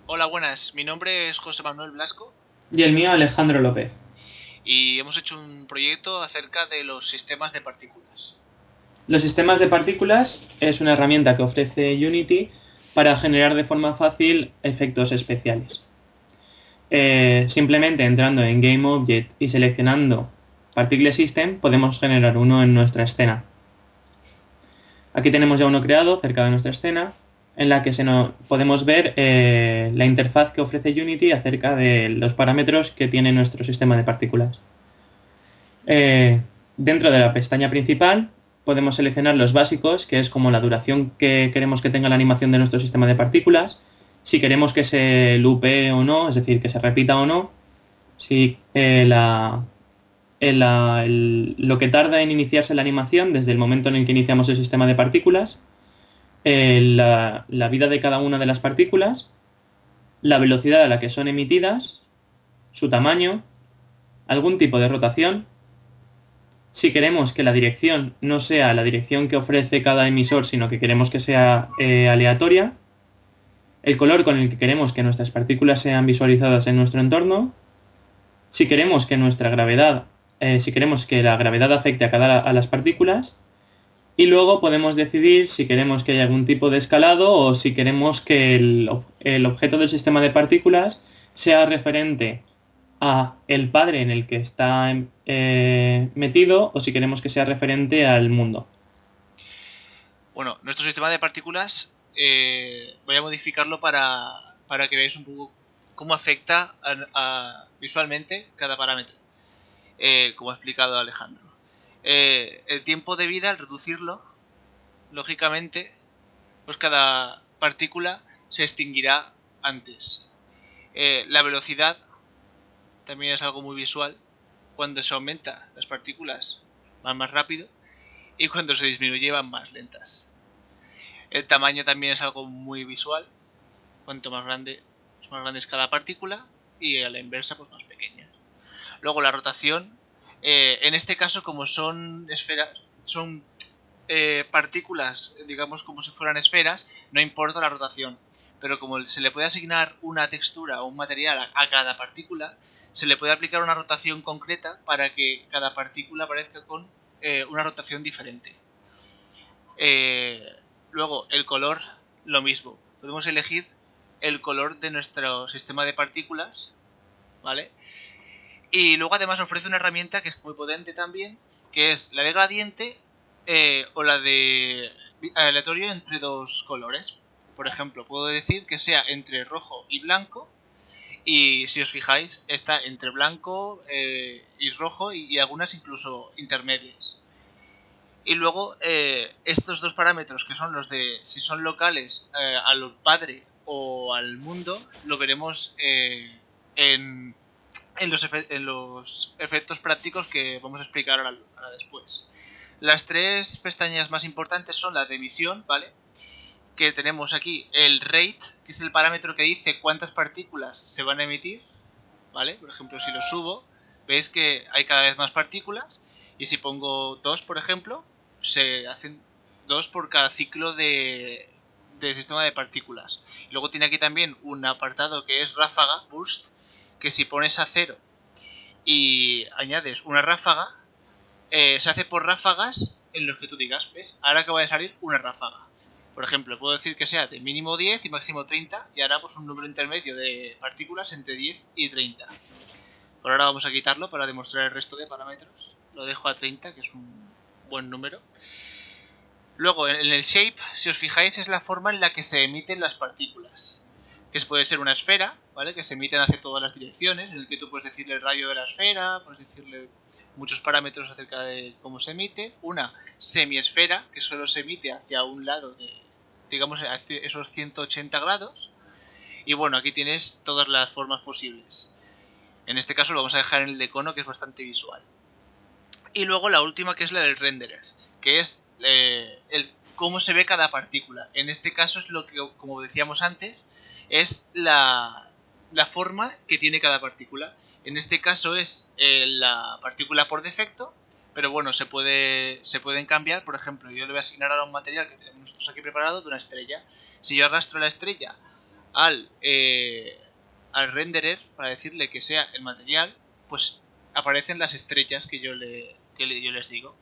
Hola, buenas. Mi nombre es José Manuel Blasco Y el mío, Alejandro López. y hemos hecho un proyecto acerca de los sistemas de partículas. Los sistemas de partículas es una herramienta que ofrece Unity para generar de forma fácil efectos especiales. Simplemente entrando en Game Object y seleccionando Particle System podemos generar uno en nuestra escena. Aquí tenemos ya uno creado cerca de nuestra escena en la que podemos ver la interfaz que ofrece Unity acerca de los parámetros que tiene nuestro sistema de partículas. Eh, Dentro de la pestaña principal podemos seleccionar los básicos, que es como la duración que queremos que tenga la animación de nuestro sistema de partículas, si queremos que se loopee o no, es decir, que se repita o no, si lo que tarda en iniciarse la animación desde el momento en el que iniciamos el sistema de partículas, la vida de cada una de las partículas, la velocidad a la que son emitidas, su tamaño, algún tipo de rotación. Si queremos que la dirección no sea la dirección que ofrece cada emisor, sino que queremos que sea aleatoria, el color con el que queremos que nuestras partículas sean visualizadas en nuestro entorno, si queremos que nuestra gravedad, si queremos que la gravedad afecte a las partículas, y luego podemos decidir si queremos que haya algún tipo de escalado o si queremos que el objeto del sistema de partículas sea referente a el padre en el que está metido o si queremos que sea referente al mundo. Bueno, nuestro sistema de partículas voy a modificarlo para que veáis un poco cómo afecta visualmente cada parámetro, como ha explicado Alejandro. El tiempo de vida, al reducirlo, lógicamente, pues cada partícula se extinguirá antes. La velocidad también es algo muy visual. Cuando se aumenta, las partículas van más rápido y cuando se disminuye van más lentas. El tamaño también es algo muy visual. Cuanto más grande es cada partícula y a la inversa pues más pequeña. Luego la rotación, en este caso como son esferas, son partículas, digamos como si fueran esferas, no importa la rotación. Pero como se le puede asignar una textura o un material a cada partícula, se le puede aplicar una rotación concreta para que cada partícula aparezca con una rotación diferente. Eh, Luego, el color, lo mismo. Podemos elegir el color de nuestro sistema de partículas, ¿vale? Y luego además ofrece una herramienta que es muy potente también, que es la de gradiente o la de aleatorio entre dos colores. Por ejemplo, puedo decir que sea entre rojo y blanco, y si os fijáis, está entre blanco y rojo y algunas incluso intermedias. Y luego estos dos parámetros que son los de si son locales al padre o al mundo, lo veremos en los efectos prácticos que vamos a explicar ahora después. Las tres pestañas más importantes son la de emisión, ¿vale? Que tenemos aquí el rate, que es el parámetro que dice cuántas partículas se van a emitir, ¿vale? Por ejemplo, si lo subo, veis que hay cada vez más partículas y si pongo 2, por ejemplo, se hacen 2 por cada ciclo de sistema de partículas. Y luego tiene aquí también un apartado que es ráfaga, burst, que si pones a 0 y añades una ráfaga, se hace por ráfagas en los que tú digas, ¿ves? Ahora acaba de salir una ráfaga. Por ejemplo, puedo decir que sea de mínimo 10 y máximo 30 y ahora pues un número intermedio de partículas entre 10 y 30. Por ahora vamos a quitarlo para demostrar el resto de parámetros. Lo dejo a 30, que es un buen número. Luego, en el shape, si os fijáis, es la forma en la que se emiten las partículas. Que puede ser una esfera, ¿vale? Que se emiten hacia todas las direcciones, en el que tú puedes decirle el radio de la esfera, puedes decirle muchos parámetros acerca de cómo se emite. Una semiesfera, que solo se emite hacia un lado de, digamos, hacia esos 180 grados. Y bueno, aquí tienes todas las formas posibles. En este caso lo vamos a dejar en el de cono, que es bastante visual. Y luego la última, que es la del renderer, que es el cómo se ve cada partícula. En este caso es lo que, como decíamos antes, es la forma que tiene cada partícula. En este caso es la partícula por defecto, pero bueno, se pueden cambiar. Por ejemplo, yo le voy a asignar ahora un material que tenemos nosotros aquí preparado de una estrella. Si yo arrastro la estrella al renderer, para decirle que sea el material, pues aparecen las estrellas que yo les digo.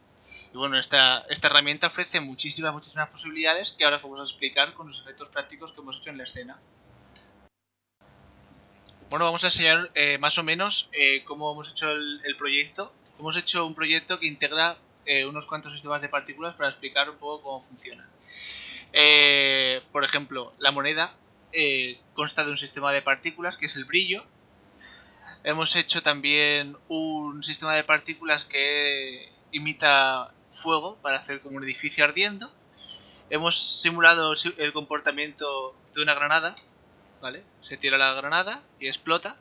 Y bueno, esta herramienta ofrece muchísimas posibilidades que ahora os vamos a explicar con los efectos prácticos que hemos hecho en la escena. Bueno, vamos a enseñar más o menos cómo hemos hecho el proyecto. Hemos hecho un proyecto que integra unos cuantos sistemas de partículas para explicar un poco cómo funciona. Por ejemplo, la moneda consta de un sistema de partículas que es el brillo. Hemos hecho también un sistema de partículas que imita fuego para hacer como un edificio ardiendo. Hemos simulado el comportamiento de una granada, ¿vale? Se tira la granada y explota.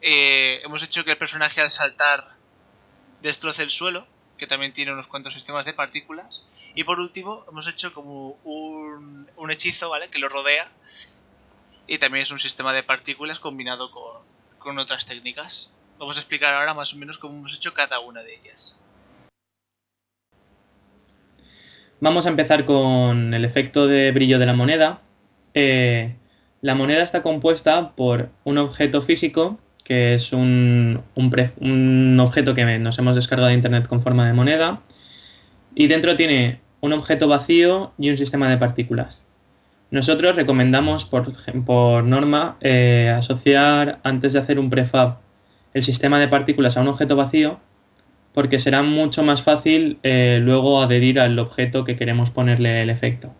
Hemos hecho que el personaje al saltar destroce el suelo, que también tiene unos cuantos sistemas de partículas. Y por último hemos hecho como un hechizo, ¿vale? Que lo rodea. Y también es un sistema de partículas combinado con otras técnicas. Vamos a explicar ahora más o menos cómo hemos hecho cada una de ellas. Vamos a empezar con el efecto de brillo de la moneda. La moneda está compuesta por un objeto físico, que es un objeto que nos hemos descargado de internet con forma de moneda, y dentro tiene un objeto vacío y un sistema de partículas. Nosotros recomendamos por norma asociar, antes de hacer un prefab, el sistema de partículas a un objeto vacío, porque será mucho más fácil luego adherir al objeto que queremos ponerle el efecto.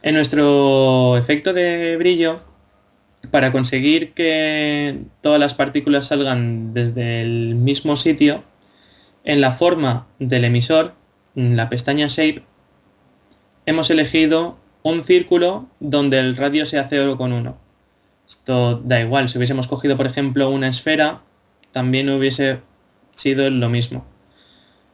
En nuestro efecto de brillo, para conseguir que todas las partículas salgan desde el mismo sitio, en la forma del emisor, en la pestaña Shape, hemos elegido un círculo donde el radio sea 0,1. Esto da igual, si hubiésemos cogido por ejemplo una esfera, también hubiese sido lo mismo.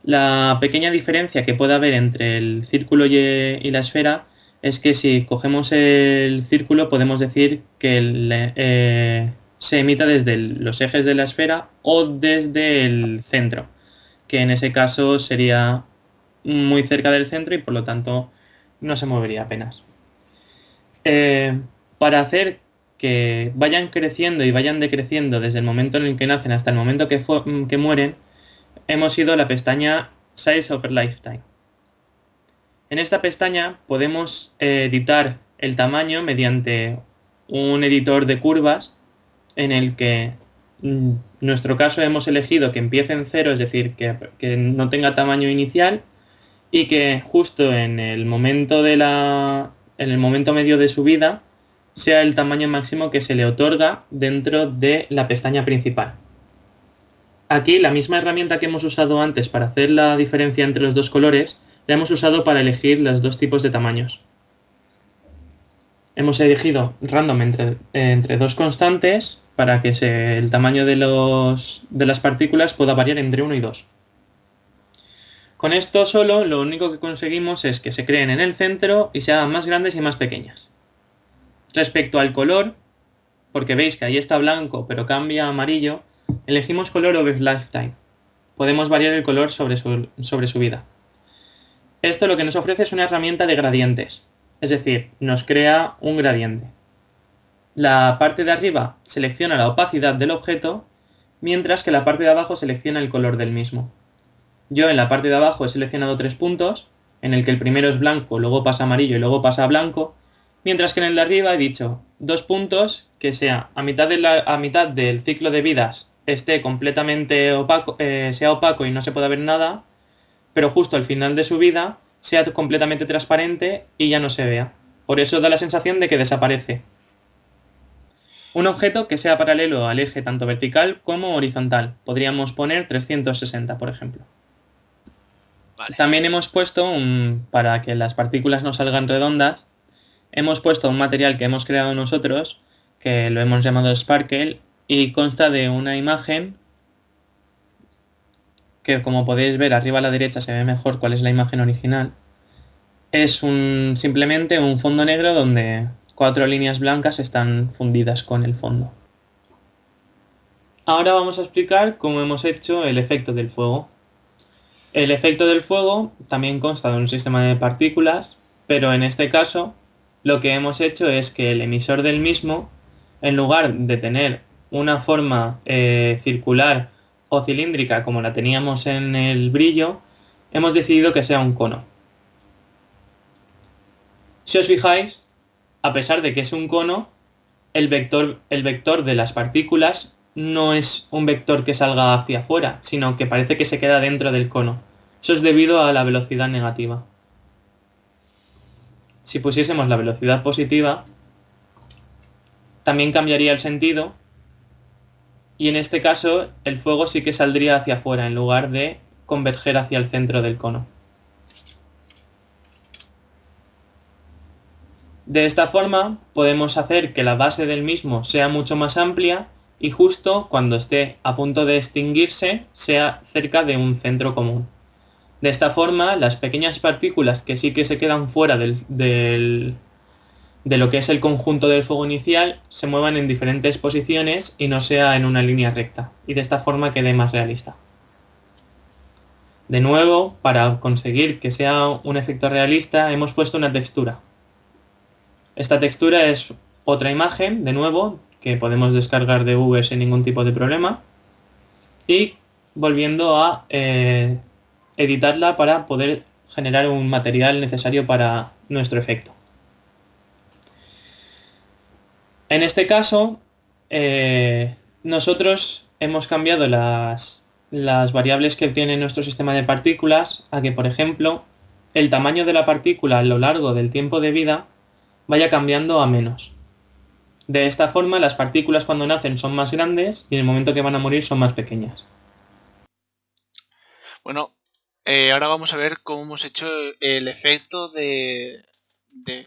La pequeña diferencia que puede haber entre el círculo y la esfera es que si cogemos el círculo podemos decir que se emita desde los ejes de la esfera o desde el centro, que en ese caso sería muy cerca del centro y por lo tanto no se movería apenas. Para hacer que vayan creciendo y vayan decreciendo desde el momento en el que nacen hasta el momento que mueren, hemos ido a la pestaña Size over Lifetime. En esta pestaña podemos editar el tamaño mediante un editor de curvas en el que en nuestro caso hemos elegido que empiece en 0, es decir, que no tenga tamaño inicial y que justo en el momento medio de su vida sea el tamaño máximo que se le otorga dentro de la pestaña principal. Aquí la misma herramienta que hemos usado antes para hacer la diferencia entre los dos colores, la hemos usado para elegir los dos tipos de tamaños. Hemos elegido random entre dos constantes para que el tamaño de las partículas pueda variar entre 1 y 2. Con esto solo lo único que conseguimos es que se creen en el centro y sean más grandes y más pequeñas. Respecto al color, porque veis que ahí está blanco pero cambia a amarillo, elegimos color over lifetime. Podemos variar el color sobre su vida. Esto lo que nos ofrece es una herramienta de gradientes, es decir, nos crea un gradiente. La parte de arriba selecciona la opacidad del objeto, mientras que la parte de abajo selecciona el color del mismo. Yo en la parte de abajo he seleccionado 3 puntos, en el que el primero es blanco, luego pasa a amarillo y luego pasa a blanco, mientras que en el de arriba he dicho 2 puntos que sea a mitad del ciclo de vidas esté completamente opaco, sea opaco y no se pueda ver nada, pero justo al final de su vida sea completamente transparente y ya no se vea. Por eso da la sensación de que desaparece. Un objeto que sea paralelo al eje tanto vertical como horizontal. Podríamos poner 360, por ejemplo. Vale. También hemos puesto, para que las partículas no salgan redondas, hemos puesto un material que hemos creado nosotros, que lo hemos llamado Sparkle, y consta de una imagen que, como podéis ver arriba a la derecha se ve mejor cuál es la imagen original. Es simplemente un fondo negro donde 4 líneas blancas están fundidas con el fondo. Ahora vamos a explicar cómo hemos hecho el efecto del fuego. El efecto del fuego también consta de un sistema de partículas, pero en este caso lo que hemos hecho es que el emisor del mismo, en lugar de tener una forma circular o cilíndrica como la teníamos en el brillo, hemos decidido que sea un cono. Si os fijáis, a pesar de que es un cono, el vector de las partículas no es un vector que salga hacia afuera, sino que parece que se queda dentro del cono. Eso es debido a la velocidad negativa. Si pusiésemos la velocidad positiva, también cambiaría el sentido y en este caso el fuego sí que saldría hacia afuera en lugar de converger hacia el centro del cono. De esta forma podemos hacer que la base del mismo sea mucho más amplia y justo cuando esté a punto de extinguirse sea cerca de un centro común. De esta forma, las pequeñas partículas que sí que se quedan fuera de lo que es el conjunto del fuego inicial se muevan en diferentes posiciones y no sea en una línea recta, y de esta forma quede más realista. De nuevo, para conseguir que sea un efecto realista, hemos puesto una textura. Esta textura es otra imagen, de nuevo, que podemos descargar de V sin ningún tipo de problema, y volviendo a editarla para poder generar un material necesario para nuestro efecto. En este caso, nosotros hemos cambiado las variables que tiene nuestro sistema de partículas a que, por ejemplo, el tamaño de la partícula a lo largo del tiempo de vida vaya cambiando a menos. De esta forma, las partículas cuando nacen son más grandes y en el momento que van a morir son más pequeñas. Bueno, ahora vamos a ver cómo hemos hecho el efecto de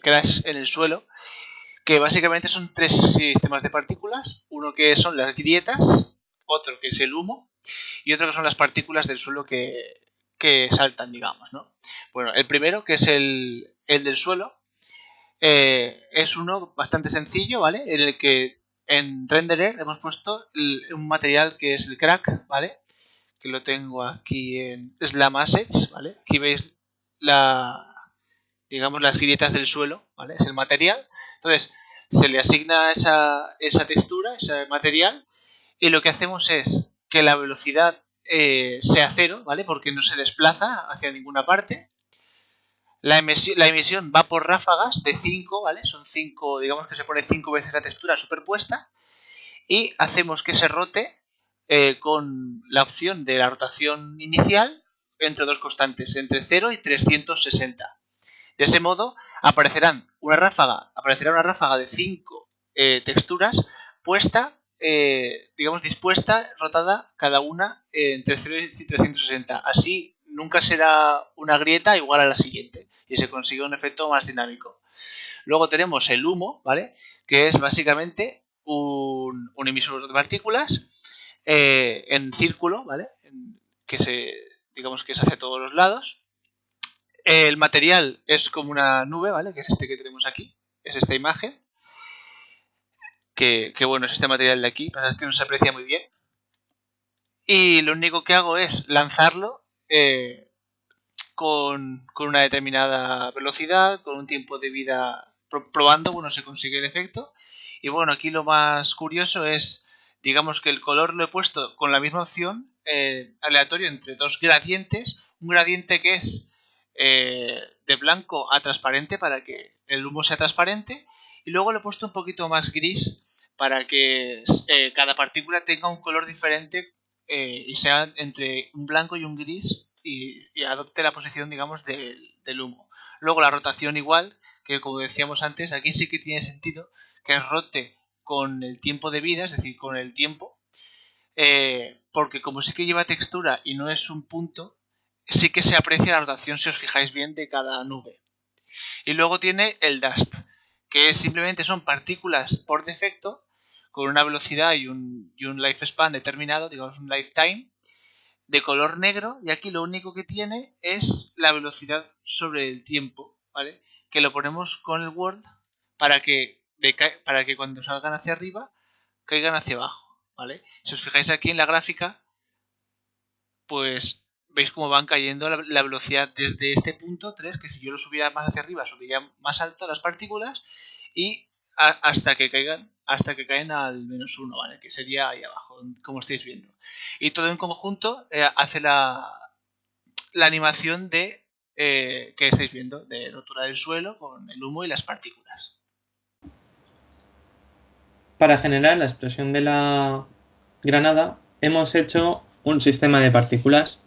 crash en el suelo, que básicamente son tres sistemas de partículas, uno que son las grietas, otro que es el humo y otro que son las partículas del suelo que saltan, digamos, ¿no? Bueno, el primero, que es el del suelo, es uno bastante sencillo, ¿vale? En el que en Renderer hemos puesto un material que es el crack, ¿vale? Que lo tengo aquí en Slam Assets, ¿vale? Aquí veis digamos, las grietas del suelo, ¿vale? Es el material. Entonces, se le asigna esa textura, ese material, y lo que hacemos es que la velocidad sea cero, ¿vale? Porque no se desplaza hacia ninguna parte. La emisión va por ráfagas de 5, ¿vale? Son 5, digamos que se pone 5 veces la textura superpuesta. Y hacemos que se rote con la opción de la rotación inicial entre dos constantes, entre 0 y 360. De ese modo aparecerá una ráfaga de 5 texturas puesta, digamos dispuesta, rotada cada una entre 0 y 360. Así nunca será una grieta igual a la siguiente y se consigue un efecto más dinámico. Luego tenemos el humo, ¿vale? Que es básicamente un emisor de partículas en círculo, ¿vale? Digamos que se hace a todos los lados. El material es como una nube, ¿vale? Que es este que tenemos aquí. Es esta imagen. Que bueno, es este material de aquí. Pasa es que no se aprecia muy bien. Y lo único que hago es lanzarlo con una determinada velocidad, con un tiempo de vida probando, bueno, se consigue el efecto. Y bueno, aquí lo más curioso es, digamos que el color lo he puesto con la misma opción, aleatorio entre dos gradientes. Un gradiente que es de blanco a transparente para que el humo sea transparente. Y luego lo he puesto un poquito más gris para que cada partícula tenga un color diferente y sea entre un blanco y un gris y adopte la posición, digamos, del humo. Luego la rotación igual, que como decíamos antes, aquí sí que tiene sentido que rote con el tiempo de vida, es decir, con el tiempo, porque como sí que lleva textura y no es un punto, sí que se aprecia la rotación, si os fijáis bien, de cada nube. Y luego tiene el dust, que simplemente son partículas por defecto, con una velocidad y un lifespan determinado, digamos un lifetime, de color negro, y aquí lo único que tiene es la velocidad sobre el tiempo, ¿vale? Que lo ponemos con el Word para que cuando salgan hacia arriba caigan hacia abajo, ¿vale? Si os fijáis aquí en la gráfica, pues veis cómo van cayendo la velocidad desde este punto 3, que si yo lo subiera más hacia arriba, subiría más alto las partículas, y hasta que caen al -1, ¿vale? Que sería ahí abajo, como estáis viendo. Y todo en conjunto hace la animación de que estáis viendo, de rotura del suelo con el humo y las partículas. Para generar la explosión de la granada, hemos hecho un sistema de partículas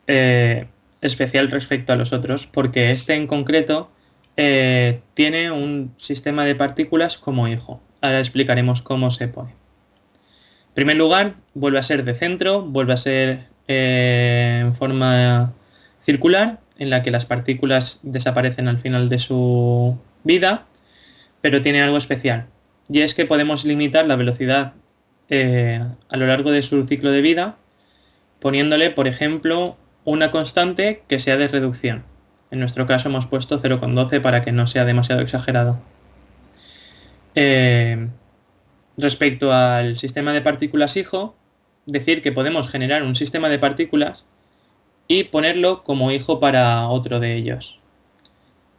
especial respecto a los otros, porque este en concreto tiene un sistema de partículas como hijo. Ahora explicaremos cómo se pone. En primer lugar, vuelve a ser de centro, vuelve a ser en forma circular, en la que las partículas desaparecen al final de su vida, pero tiene algo especial. Y es que podemos limitar la velocidad a lo largo de su ciclo de vida, poniéndole, por ejemplo, una constante que sea de reducción. En nuestro caso hemos puesto 0,12 para que no sea demasiado exagerado. Respecto al sistema de partículas hijo, decir que podemos generar un sistema de partículas y ponerlo como hijo para otro de ellos,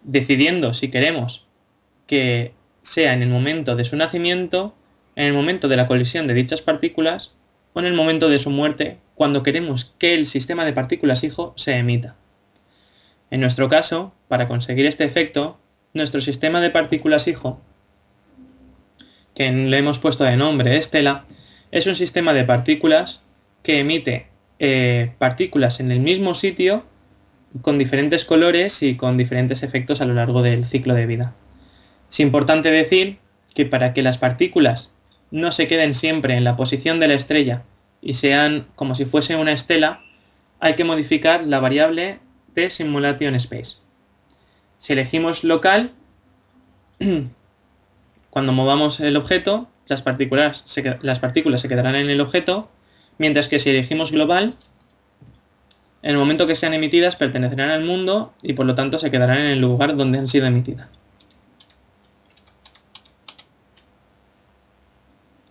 decidiendo si queremos que sea en el momento de su nacimiento, en el momento de la colisión de dichas partículas o en el momento de su muerte, cuando queremos que el sistema de partículas hijo se emita. En nuestro caso, para conseguir este efecto, nuestro sistema de partículas hijo, que le hemos puesto de nombre estela, es un sistema de partículas que emite partículas en el mismo sitio con diferentes colores y con diferentes efectos a lo largo del ciclo de vida. Es importante decir que para que las partículas no se queden siempre en la posición de la estrella y sean como si fuese una estela, hay que modificar la variable de Simulation Space. Si elegimos local, cuando movamos el objeto, las partículas se quedarán en el objeto, mientras que si elegimos global, en el momento que sean emitidas pertenecerán al mundo y por lo tanto se quedarán en el lugar donde han sido emitidas.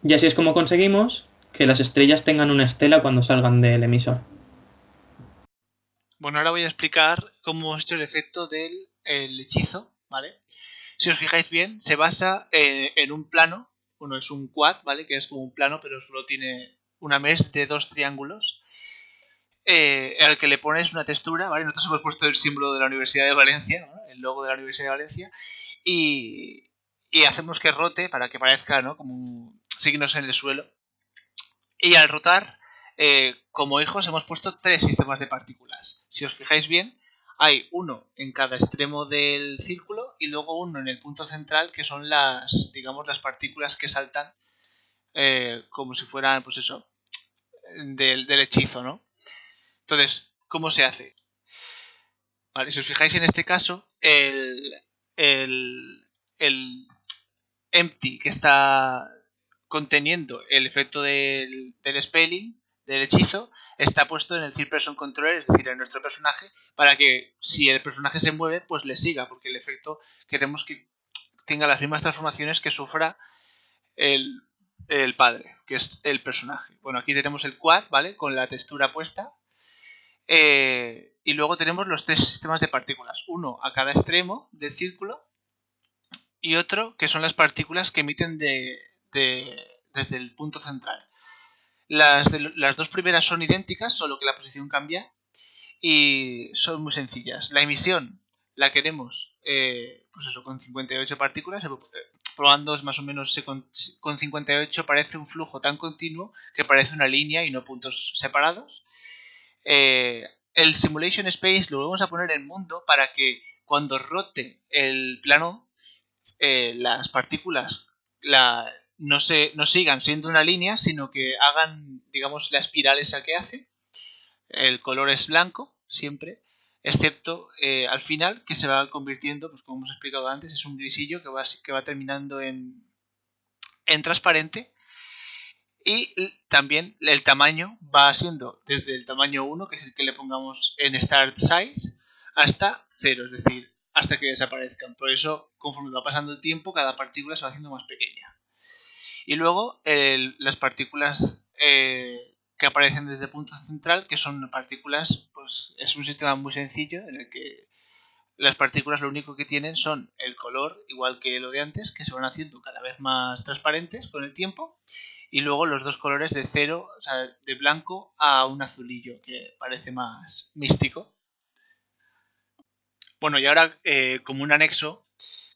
Y así es como conseguimos que las estrellas tengan una estela cuando salgan del emisor. Bueno, ahora voy a explicar cómo es el efecto del hechizo, ¿vale? Si os fijáis bien, se basa en un plano. Uno es un quad, ¿vale? Que es como un plano, pero solo tiene una mesh de 2 triángulos. Al que le pones una textura, ¿vale? Nosotros hemos puesto el símbolo de la Universidad de Valencia, ¿no? El logo de la Universidad de Valencia, y hacemos que rote para que parezca, ¿no? Como signos en el suelo. Y al rotar, como hijos, hemos puesto 3 sistemas de partículas. Si os fijáis bien, hay uno en cada extremo del círculo y luego uno en el punto central, que son las, digamos, las partículas que saltan como si fueran, pues eso, del hechizo, ¿no? Entonces, ¿cómo se hace? Vale, si os fijáis en este caso, el, el empty que está conteniendo el efecto del spelling, del hechizo, está puesto en el third person controller, es decir, en nuestro personaje, para que si el personaje se mueve, pues le siga, porque el efecto queremos que tenga las mismas transformaciones que sufra el, el padre, que es el personaje. Bueno, aquí tenemos el quad, ¿vale? Con la textura puesta. Y luego tenemos los 3 sistemas de partículas, uno a cada extremo del círculo y otro que son las partículas que emiten desde el punto central. Las dos primeras son idénticas, solo que la posición cambia y son muy sencillas. La emisión la queremos pues eso, con 58 partículas. Probando más o menos con 58 parece un flujo tan continuo que parece una línea y no puntos separados. El Simulation Space lo vamos a poner en mundo para que cuando rote el plano las partículas no sigan siendo una línea, sino que hagan, digamos, la espiral esa que hace. El color es blanco, siempre, excepto al final, que se va convirtiendo, pues como hemos explicado antes, es un grisillo que va terminando en transparente. Y también el tamaño va siendo desde el tamaño 1, que es el que le pongamos en Start Size, hasta 0, es decir, hasta que desaparezcan. Por eso, conforme va pasando el tiempo, cada partícula se va haciendo más pequeña. Y luego las partículas que que aparecen desde el punto central, que son partículas, pues es un sistema muy sencillo en el que las partículas lo único que tienen son el color, igual que lo de antes, que se van haciendo cada vez más transparentes con el tiempo, y luego los dos colores de cero, o sea, de blanco a un azulillo, que parece más místico. Bueno, y ahora como un anexo,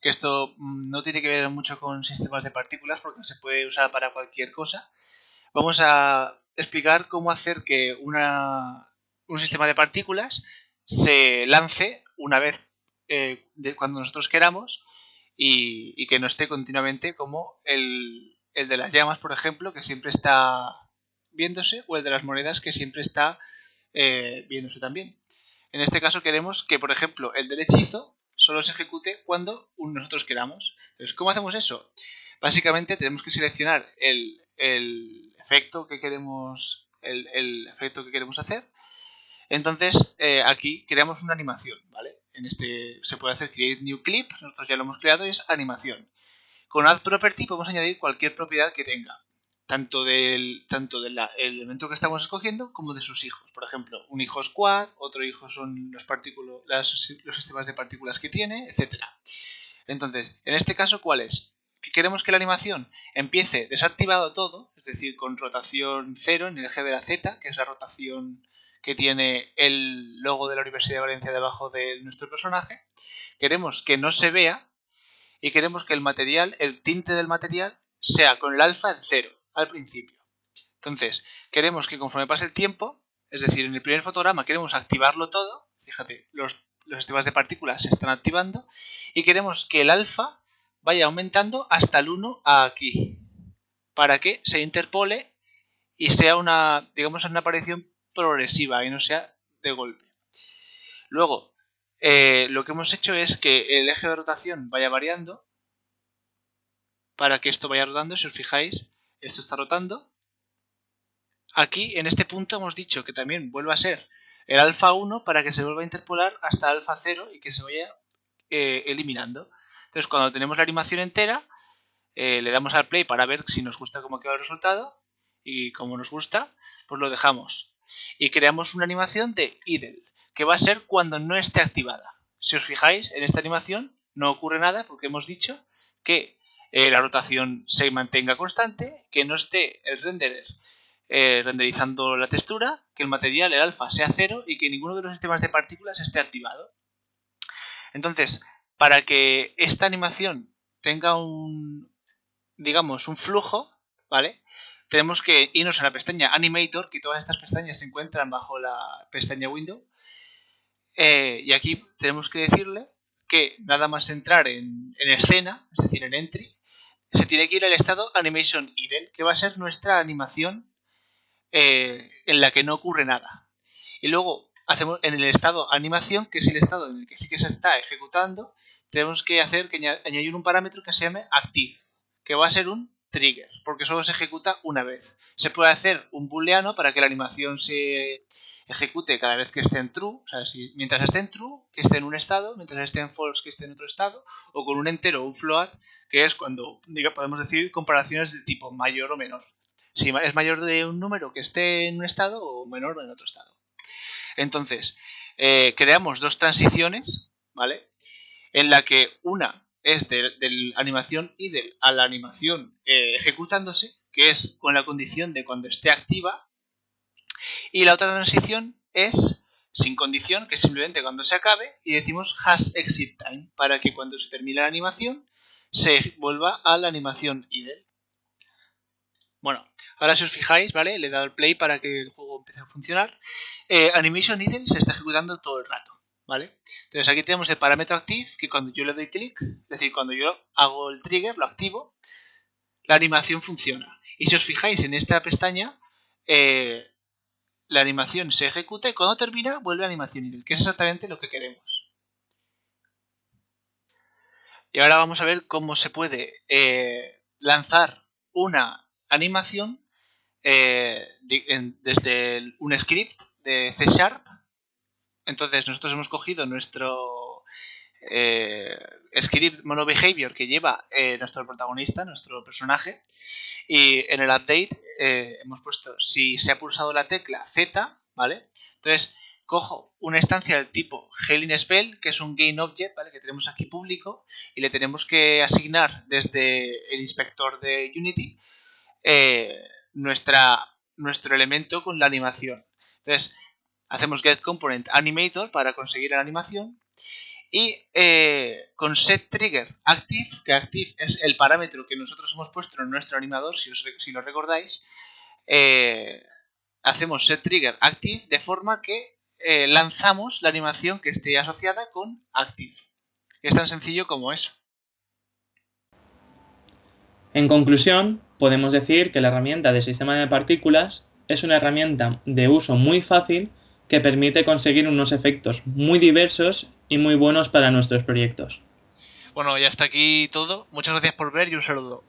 que esto no tiene que ver mucho con sistemas de partículas porque se puede usar para cualquier cosa, vamos a explicar cómo hacer que un sistema de partículas se lance una vez cuando nosotros queramos y que no esté continuamente como el de las llamas, por ejemplo, que siempre está viéndose, o el de las monedas, que siempre está viéndose también. En este caso queremos que, por ejemplo, el del hechizo solo se ejecute cuando nosotros queramos. Entonces, ¿cómo hacemos eso? Básicamente tenemos que seleccionar el efecto que queremos hacer. Entonces, aquí creamos una animación, ¿vale? En este se puede hacer create new clip, nosotros ya lo hemos creado y es animación. Con add property podemos añadir cualquier propiedad que tenga, tanto del elemento que estamos escogiendo como de sus hijos. Por ejemplo, un hijo es quad, otro hijo son los sistemas de partículas que tiene, etc. Entonces, en este caso, ¿cuál es? Que queremos que la animación empiece desactivado todo, es decir, con rotación 0 en el eje de la Z, que es la rotación que tiene el logo de la Universidad de Valencia debajo de nuestro personaje. Queremos que no se vea y queremos que el tinte del material sea con el alfa en 0 al principio. Entonces, queremos que conforme pase el tiempo, es decir, en el primer fotograma queremos activarlo todo, fíjate, los sistemas de partículas se están activando, y queremos que el alfa vaya aumentando hasta el 1 aquí, para que se interpole y sea una aparición progresiva y no sea de golpe. Luego, lo que hemos hecho es que el eje de rotación vaya variando, para que esto vaya rotando. Si os fijáis, esto está rotando. Aquí, en este punto, hemos dicho que también vuelva a ser el alfa 1 para que se vuelva a interpolar hasta alfa 0 y que se vaya eliminando. Entonces, cuando tenemos la animación entera, le damos al play para ver si nos gusta cómo queda el resultado, y como nos gusta, pues lo dejamos. Y creamos una animación de idle, que va a ser cuando no esté activada. Si os fijáis, en esta animación no ocurre nada porque hemos dicho que la rotación se mantenga constante, que no esté el renderer renderizando la textura, que el material, el alfa, sea 0 y que ninguno de los sistemas de partículas esté activado. Entonces, para que esta animación tenga un flujo, ¿vale? Tenemos que irnos a la pestaña Animator, que todas estas pestañas se encuentran bajo la pestaña Window. Y aquí tenemos que decirle que nada más entrar en escena, es decir, en Entry, se tiene que ir al estado Animation Idle, que va a ser nuestra animación en la que no ocurre nada. Y luego hacemos en el estado animación, que es el estado en el que sí que se está ejecutando, tenemos que añadir un parámetro que se llame active, que va a ser un trigger, porque solo se ejecuta una vez. Se puede hacer un booleano para que la animación se ejecute cada vez que esté en true, o sea, mientras esté en true, que esté en un estado, mientras esté en false, que esté en otro estado, o con un entero o un float, que es cuando podemos decir comparaciones de tipo mayor o menor. Si es mayor de un número que esté en un estado o menor en otro estado. Entonces, creamos dos transiciones, ¿vale? En la que una es de la animación idle a la animación ejecutándose, que es con la condición de cuando esté activa, y la otra transición es sin condición, que es simplemente cuando se acabe, y decimos has exit time, para que cuando se termine la animación se vuelva a la animación idle. Bueno, ahora si os fijáis, ¿vale? Le he dado el play para que el juego empiece a funcionar. Animation idle se está ejecutando todo el rato, ¿vale? Entonces aquí tenemos el parámetro active, que cuando yo le doy clic, es decir, cuando yo hago el trigger, lo activo, la animación funciona. Y si os fijáis en esta pestaña, la animación se ejecuta y cuando termina vuelve a animación idle, que es exactamente lo que queremos. Y ahora vamos a ver cómo se puede lanzar una animación desde un script de C#. Entonces nosotros hemos cogido nuestro script monoBehavior que lleva nuestro protagonista, nuestro personaje, y en el update hemos puesto si se ha pulsado la tecla Z, ¿vale? Entonces cojo una instancia del tipo HelinSpell, que es un GainObject, ¿vale? Que tenemos aquí público, y le tenemos que asignar desde el inspector de Unity nuestro elemento con la animación. Entonces hacemos getComponentAnimator para conseguir la animación. Y con setTriggerActive, que active es el parámetro que nosotros hemos puesto en nuestro animador, si lo recordáis, hacemos setTriggerActive de forma que lanzamos la animación que esté asociada con active. Es tan sencillo como eso. En conclusión, podemos decir que la herramienta de sistema de partículas es una herramienta de uso muy fácil que permite conseguir unos efectos muy diversos y muy buenos para nuestros proyectos. Bueno, y hasta aquí todo. Muchas gracias por ver y un saludo.